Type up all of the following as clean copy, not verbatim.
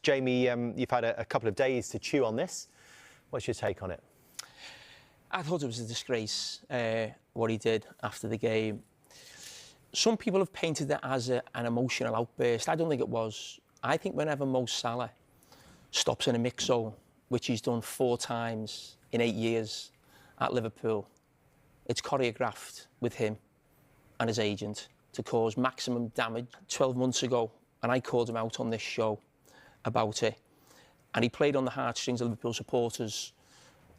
Jamie, you've had a couple of days to chew on this. What's your take on it? I thought it was a disgrace, what he did after the game. Some people have painted it as an emotional outburst. I don't think it was. I think whenever Mo Salah stops in a mix zone, which he's done 4 times in 8 years at Liverpool, it's choreographed with him and his agent to cause maximum damage. 12 months ago, and I called him out on this show about it, and he played on the heartstrings of Liverpool supporters.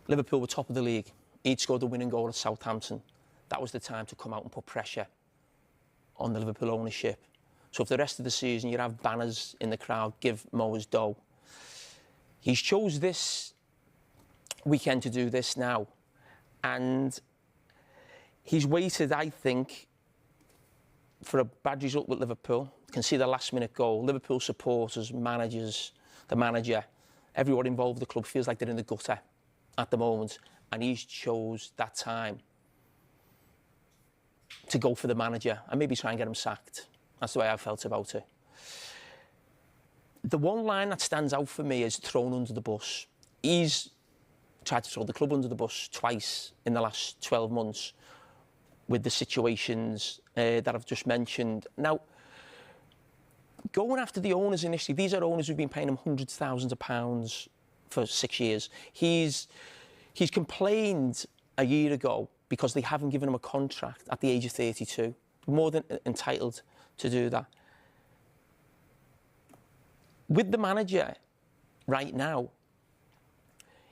Liverpool were top of the league. He'd scored the winning goal at Southampton. That was the time to come out and put pressure on the Liverpool ownership. So if the rest of the season you'd have banners in the crowd, give Mo his dough. He's chose this weekend to do this now, and he's waited, I think, for a bad result with Liverpool. You can see the last-minute goal. Liverpool supporters, managers, the manager, everyone involved with the club feels like they're in the gutter at the moment, and he's chose that time to go for the manager and maybe try and get him sacked. That's the way I felt about it. The one line that stands out for me is thrown under the bus. He's tried to throw the club under the bus twice in the last 12 months with the situations that I've just mentioned. Now, going after the owners initially, these are owners who've been paying him hundreds of thousands of pounds for 6 years. He's complained a year ago because they haven't given him a contract at the age of 32. More than entitled to do that. With the manager right now,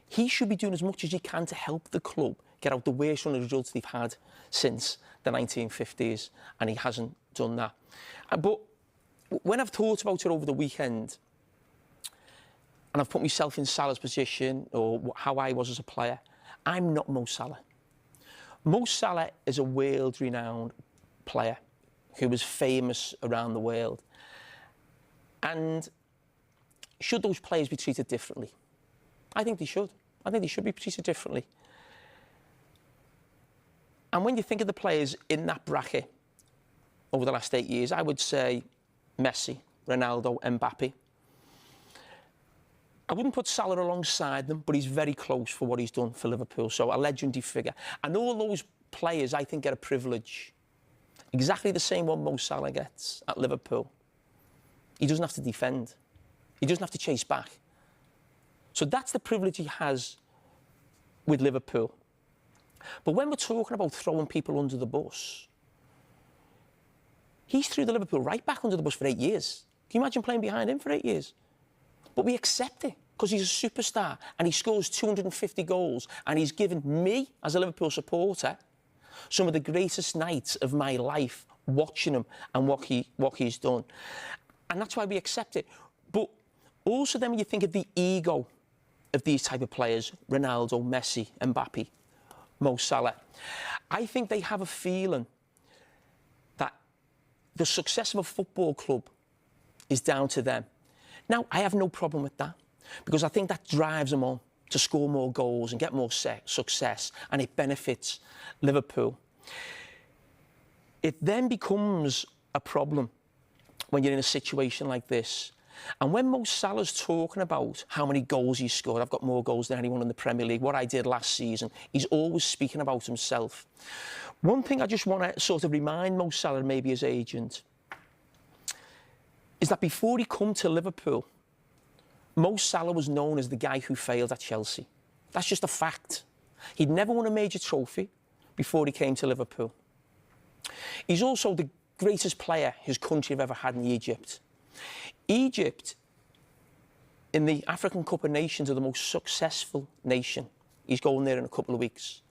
he should be doing as much as he can to help the club get out the worst run of results they've had since the 1950s, and he hasn't done that. But when I've thought about it over the weekend, and I've put myself in Salah's position, or how I was as a player, I'm not Mo Salah. Mo Salah is a world-renowned player who was famous around the world. And should those players be treated differently? I think they should. I think they should be treated differently. And when you think of the players in that bracket over the last 8 years, I would say Messi, Ronaldo, Mbappe. I wouldn't put Salah alongside them, but he's very close for what he's done for Liverpool, so a legendary figure. And all those players, I think, get a privilege. Exactly the same one Mo Salah gets at Liverpool. He doesn't have to defend. He doesn't have to chase back. So that's the privilege he has with Liverpool. But when we're talking about throwing people under the bus, he's threw the Liverpool right back under the bus for 8 years. Can you imagine playing behind him for 8 years? But we accept it because he's a superstar and he scores 250 goals, and he's given me, as a Liverpool supporter, some of the greatest nights of my life watching him and what he's done. And that's why we accept it. But also then when you think of the ego of these type of players, Ronaldo, Messi, Mbappe, Mo Salah, I think they have a feeling that the success of a football club is down to them. Now, I have no problem with that, because I think that drives them on to score more goals and get more success, and it benefits Liverpool. It then becomes a problem when you're in a situation like this. And when Mo Salah's talking about how many goals he's scored, I've got more goals than anyone in the Premier League, what I did last season, he's always speaking about himself. One thing I just want to sort of remind Mo Salah, maybe his agent, is that before he come to Liverpool, Mo Salah was known as the guy who failed at Chelsea. That's just a fact. He'd never won a major trophy before he came to Liverpool. He's also the greatest player his country have ever had in Egypt. Egypt, in the African Cup of Nations, are the most successful nation. He's going there in a couple of weeks.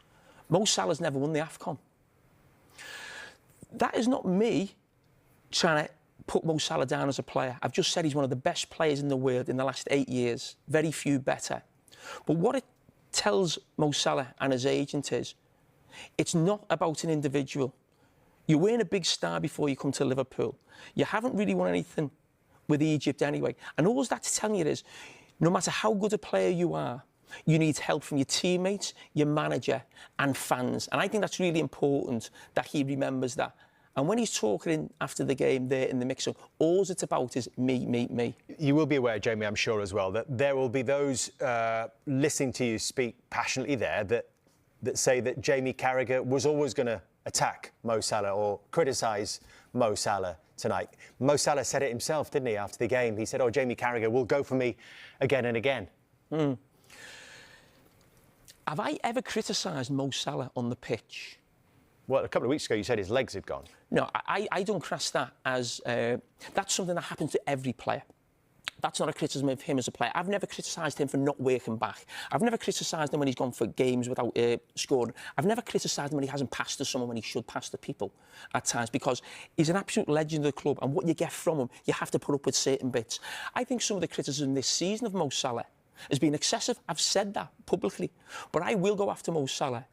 Mo Salah's never won the AFCON. That is not me trying to put Mo Salah down as a player. I've just said he's one of the best players in the world in the last 8 years. Very few better. But what it tells Mo Salah and his agent is, it's not about an individual. You weren't a big star before you come to Liverpool. You haven't really won anything with Egypt anyway. And all that's telling you is, no matter how good a player you are, you need help from your teammates, your manager and fans. And I think that's really important that he remembers that And when he's talking after the game there in the mix-up, all it's about is me, me, me. You will be aware, Jamie, I'm sure as well, that there will be those listening to you speak passionately there that say that Jamie Carragher was always going to attack Mo Salah or criticise Mo Salah tonight. Mo Salah said it himself, didn't he, after the game? He said, oh, Jamie Carragher will go for me again and again. Have I ever criticised Mo Salah on the pitch? Well, a couple of weeks ago, you said his legs had gone. No, I don't class that as... that's something that happens to every player. That's not a criticism of him as a player. I've never criticised him for not working back. I've never criticised him when he's gone for games without scoring. I've never criticised him when he hasn't passed to someone when he should pass to people at times, because he's an absolute legend of the club, and what you get from him, you have to put up with certain bits. I think some of the criticism this season of Mo Salah has been excessive. I've said that publicly. But I will go after Mo Salah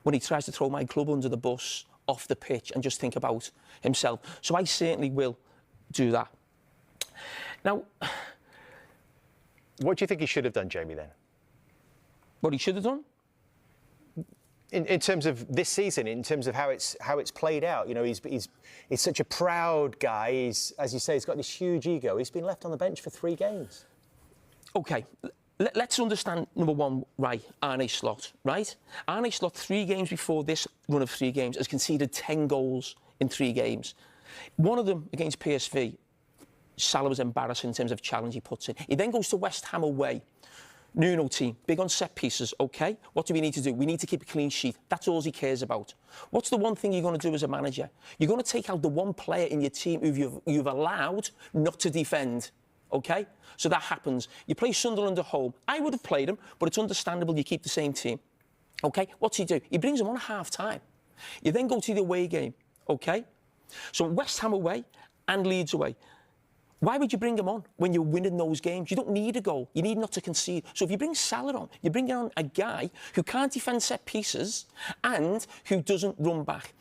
when he tries to throw my club under the bus off the pitch and just think about himself. So I certainly will do that. Now, what do you think he should have done, Jamie, then? What he should have done? In terms of this season, in terms of how it's played out, you know, he's such a proud guy. He's, as you say, he's got this huge ego. He's been left on the bench for 3 games. OK, let's understand, number one, right, Arne Slot, right? Arne Slot, 3 games before this run of 3 games, has conceded 10 goals in 3 games. One of them against PSV, Salah was embarrassing in terms of challenge he puts in. He then goes to West Ham away. Nuno team, big on set pieces, OK? What do we need to do? We need to keep a clean sheet. That's all he cares about. What's the one thing you're going to do as a manager? You're going to take out the one player in your team who you've allowed not to defend, OK? So that happens. You play Sunderland at home. I would have played him, but it's understandable you keep the same team. OK? What's he do? He brings him on at half-time. You then go to the away game, OK? So West Ham away and Leeds away. Why would you bring him on when you're winning those games? You don't need a goal. You need not to concede. So if you bring Salah on, you're bringing on a guy who can't defend set pieces and who doesn't run back.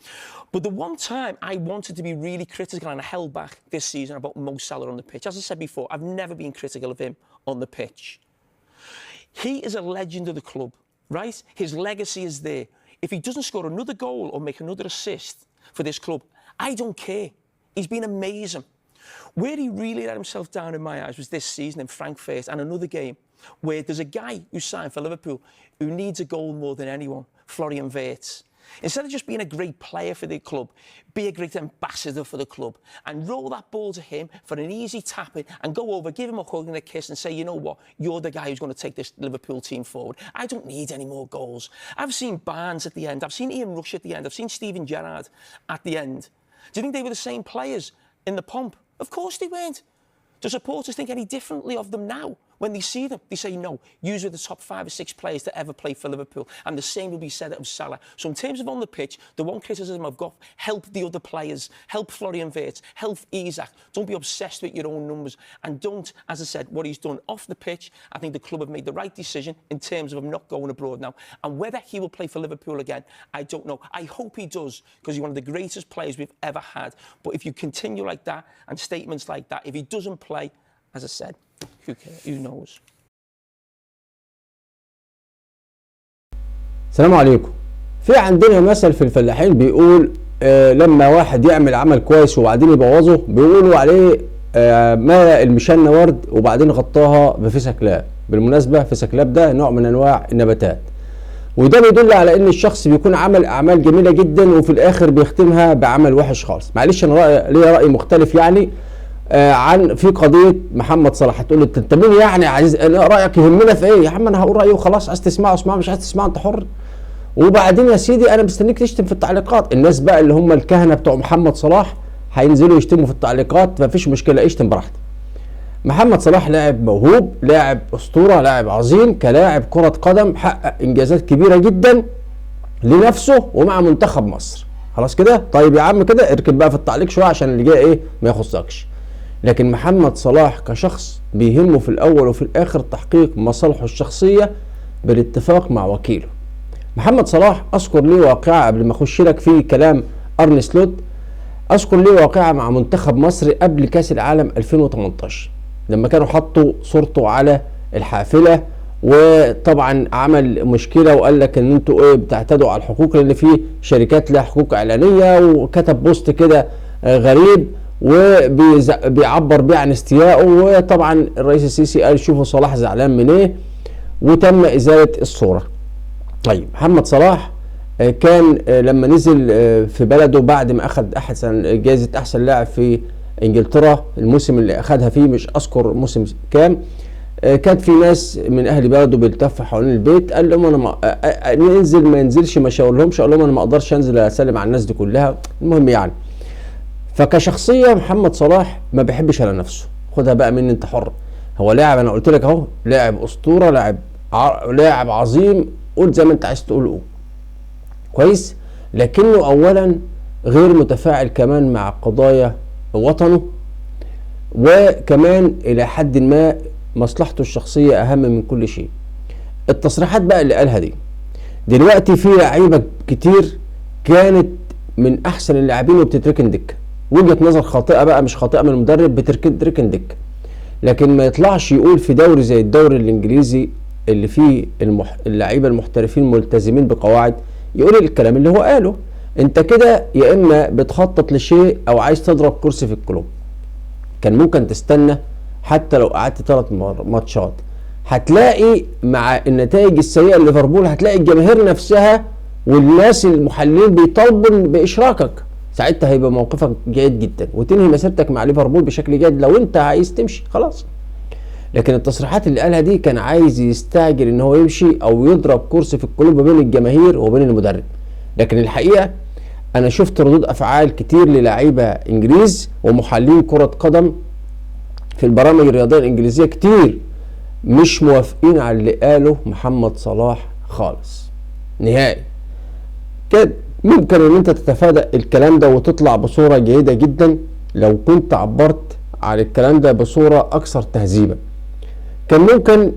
But the one time I wanted to be really critical and I held back this season about Mo Salah on the pitch, as I said before, I've never been critical of him on the pitch. He is a legend of the club, right? His legacy is there. If he doesn't score another goal or make another assist for this club, I don't care. He's been amazing. Where he really let himself down in my eyes was this season in Frankfurt and another game where there's a guy who signed for Liverpool who needs a goal more than anyone, Florian Wirtz. Instead of just being a great player for the club, be a great ambassador for the club and roll that ball to him for an easy tap-in and go over, give him a hug and a kiss and say, you know what, you're the guy who's going to take this Liverpool team forward. I don't need any more goals. I've seen Barnes at the end. I've seen Ian Rush at the end. I've seen Steven Gerrard at the end. Do you think they were the same players in the pomp? Of course they weren't. Do supporters think any differently of them now? When they see them, they say, no, you are the top 5 or 6 players to ever play for Liverpool. And the same will be said of Salah. So in terms of on the pitch, the one criticism I've got, help the other players, help Florian Wirtz, help Isak. Don't be obsessed with your own numbers. And don't, as I said, what he's done off the pitch, I think the club have made the right decision in terms of him not going abroad now. And whether he will play for Liverpool again, I don't know. I hope he does, because he's one of the greatest players we've ever had. But if you continue like that and statements like that, if he doesn't play, as I said, who cares? Who knows? السلام عليكم. في عندنا مثل في الفلاحين بيقول لما واحد يعمل عمل كويس وبعدين يبوظه بيقولوا عليه ماء المشنة ورد وبعدين غطاها بفسكلاب. بالمناسبة فسكلاب ده نوع من انواع النباتات. وده بيدل على ان الشخص بيكون عمل اعمال جميلة جدا وفي الاخر بيختمها بعمل وحش خالص. معلش انا ليا رأي مختلف يعني عن في قضيه محمد صلاح. هتقول لي انت مين يعني عايز رايك يهمنا في ايه؟ يا عم انا هقول رايي وخلاص، عايز تسمعه اسمعه، مش عايز تسمعه انت حر. وبعدين يا سيدي انا مستنيك تشتم في التعليقات. الناس بقى اللي هم الكهنه بتوع محمد صلاح هينزلوا يشتموا في التعليقات، مفيش مشكله، اشتم براحتك. محمد صلاح لاعب موهوب، لاعب اسطوره، لاعب عظيم، كلاعب كره قدم حقق انجازات كبيره جدا لنفسه ومع منتخب مصر. خلاص كده؟ طيب يا عم كده اركب بقى في التعليق شويه عشان اللي جاي ايه ما يخصكش. لكن محمد صلاح كشخص بيهمه في الأول وفي الآخر تحقيق مصالحه الشخصية بالاتفاق مع وكيله. محمد صلاح أذكر ليه واقعة قبل ما أخش لك في كلام أرن سلوت. أذكر ليه واقعة مع منتخب مصر قبل كأس العالم 2018 لما كانوا حطوا صورته على الحافلة وطبعا عمل مشكله وقال لك ان انتوا ايه بتعتدوا على الحقوق، لان في شركات لها حقوق اعلانيه، وكتب بوست كده غريب وبيعبر بيه عن استيائه. وطبعا الرئيس السيسي قال شوفوا صلاح زعلان من ايه، وتم ازاله الصوره. طيب محمد صلاح كان لما نزل في بلده بعد ما اخذ جائزه احسن لاعب في انجلترا الموسم اللي اخذها فيه، مش اذكر موسم كام، كانت في ناس من اهل بلده بيلتفوا حوالين البيت، قال لهم انا ننزل ما ينزلش ما شاورلهمش، قال لهم انا ما اقدرش انزل اسلم على الناس دي كلها. المهم يعني فكشخصيه محمد صلاح ما بيحبش على نفسه، خدها بقى مني انت حر. هو لاعب، انا قلت لك اهو، لاعب اسطوره، لاعب عظيم، قول زي ما انت عايز تقول قول كويس، لكنه اولا غير متفاعل كمان مع قضايا وطنه، وكمان الى حد ما مصلحته الشخصيه اهم من كل شيء. التصريحات بقى اللي قالها دي دلوقتي في لعيبه كتير كانت من احسن اللاعبين وبتتركن دكه، وجهه نظر خاطئه بقى مش خاطئه من المدرب، بتركن دكه، لكن ما يطلعش يقول في دوري زي الدوري الانجليزي اللي فيه اللعيبه المحترفين ملتزمين بقواعد يقول الكلام اللي هو قاله. انت كده يا اما بتخطط لشيء او عايز تضرب كرسي في الكلوب. كان ممكن تستنى حتى لو قعدت 3 ماتشات، هتلاقي مع النتائج السيئه لليفربول هتلاقي الجماهير نفسها والناس المحللين بيطالبوا باشراكك، ساعتها هيبقى موقفك جيد جدا وتنهي مسيرتك مع ليفربول بشكل جيد لو انت عايز تمشي خلاص. لكن التصريحات اللي قالها دي كان عايز يستعجل ان هو يمشي او يضرب كرسي في القلوب بين الجماهير وبين المدرب. لكن الحقيقه انا شفت ردود افعال كتير للاعيبه انجليز ومحللين كره قدم في البرامج الرياضيه الانجليزيه كتير مش موافقين على اللي قاله محمد صلاح خالص نهائي. كده ممكن ان انت تتفادى الكلام ده وتطلع بصوره جيده جدا لو كنت عبرت عن الكلام ده بصوره اكثر تهذيبا. كان ممكن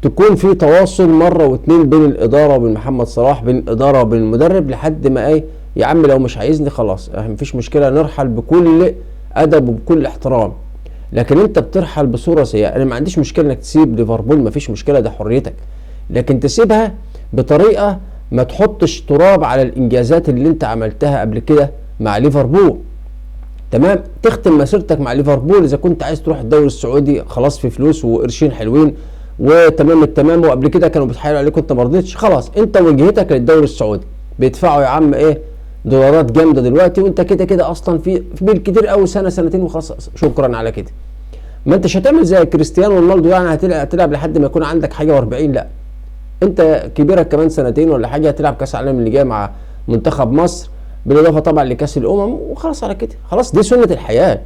تكون في تواصل مره واتنين بين الاداره وبين محمد صلاح، بين الاداره وبين المدرب، لحد ما ايه يا عم لو مش عايزني خلاص مفيش مشكله نرحل بكل ادب وبكل احترام. لكن انت بترحل بصوره سيئه. انا ما عنديش مشكله انك تسيب ليفربول، مفيش مشكله، ده حريتك، لكن تسيبها بطريقه ما تحطش تراب على الانجازات اللي انت عملتها قبل كده مع ليفربول. تمام، تختم مسيرتك مع ليفربول اذا كنت عايز تروح الدوري السعودي خلاص في فلوس وقرشين حلوين وتمام التمام، وقبل كده كانوا بيتحايلوا عليك وانت ما رضيتش، خلاص انت وجهتك للدوري السعودي، بيدفعوا يا عم ايه دولارات جامده دلوقتي، وانت كده كده اصلا في بالكتير قوي سنه سنتين وخلاص شكرا على كده. ما انتش هتعمل زي كريستيانو رونالدو يعني هتلعب لحد ما يكون عندك حاجه و40، لا انت كبيرك كمان سنتين ولا حاجه هتلعب كاس العالم اللي جاي مع منتخب مصر بالاضافه طبعا لكاس الامم وخلاص على كده، خلاص دي سنه الحياه.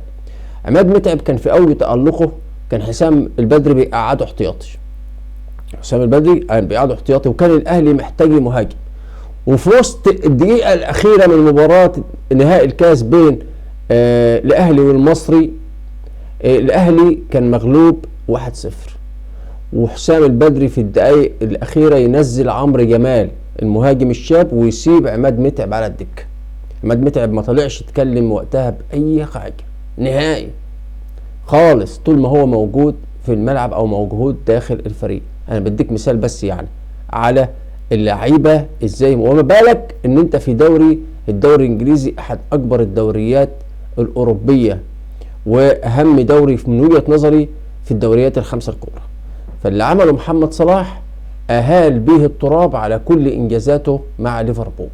عماد متعب كان في اول تالقه كان حسام البدري بيقعده احتياطي، حسام البدري بيقعده احتياطي، وكان الاهلي محتاج مهاجم، وفي وسط الدقيقه الاخيره من مباراه نهائي الكاس بين الاهلي والمصري الاهلي كان مغلوب 1-0، وحسام البدري في الدقائق الاخيره ينزل عمرو جمال المهاجم الشاب ويسيب عماد متعب على الدكه. عماد متعب ما طلعش يتكلم وقتها باي حاجه نهائي خالص طول ما هو موجود في الملعب او موجود داخل الفريق. انا بديك مثال بس يعني على اللعيبه ازاي، وما بالك ان انت في الدوري الانجليزي احد اكبر الدوريات الاوروبيه واهم دوري من وجهه نظري في الدوريات ال5 الكبرى. فاللي عمله محمد صلاح اهال به التراب على كل انجازاته مع ليفربول.